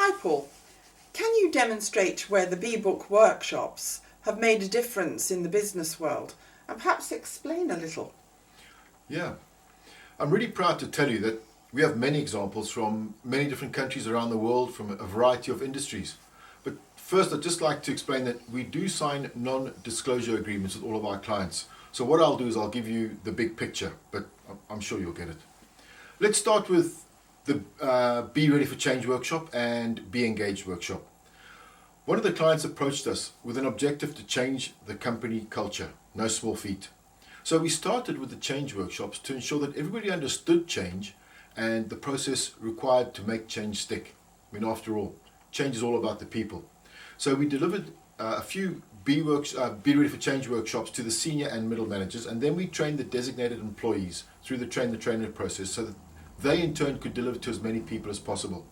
Hi Paul, can you demonstrate where the B-Book workshops have made a difference in the business world and perhaps explain a little? Yeah, I'm really proud to tell you that we have many examples from many different countries around the world from a variety of industries. But first, I'd just like to explain that we do sign non-disclosure agreements with all of our clients. So what I'll do is I'll give you the big picture, but I'm sure you'll get it. Let's start with the Be Ready for Change workshop and Be Engaged workshop. One of the clients approached us with an objective to change the company culture, no small feat. So we started with the change workshops to ensure that everybody understood change and the process required to make change stick. I mean, after all, change is all about the people. So we delivered a few Be Ready for Change workshops to the senior and middle managers, and then we trained the designated employees through the train the trainer process so that they in turn could deliver to as many people as possible.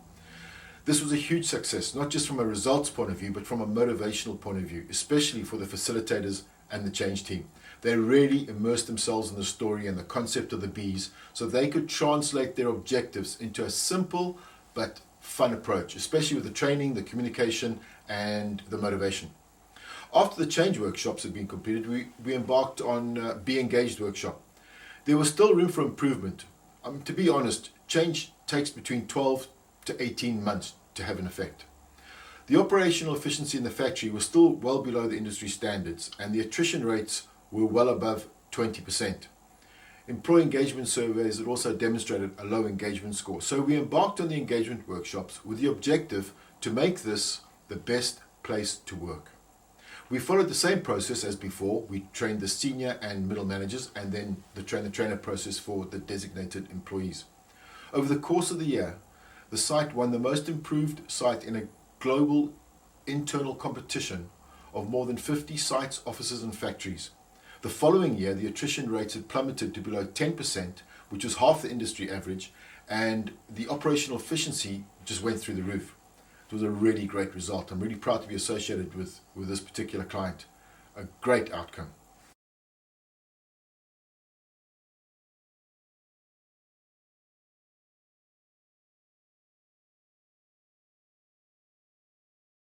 This was a huge success, not just from a results point of view, but from a motivational point of view, especially for the facilitators and the change team. They really immersed themselves in the story and the concept of the bees so they could translate their objectives into a simple but fun approach, especially with the training, the communication, and the motivation. After the change workshops had been completed, we embarked on Be Engaged workshop. There was still room for improvement. To be honest, change takes between 12 to 18 months to have an effect. The operational efficiency in the factory was still well below the industry standards, and the attrition rates were well above 20%. Employee engagement surveys had also demonstrated a low engagement score. So we embarked on the engagement workshops with the objective to make this the best place to work. We followed the same process as before. We trained the senior and middle managers and then the trainer process for the designated employees. Over the course of the year, the site won the most improved site in a global internal competition of more than 50 sites, offices and factories. The following year, the attrition rates had plummeted to below 10%, which was half the industry average, and the operational efficiency just went through the roof. It was a really great result. I'm really proud to be associated with this particular client. A great outcome.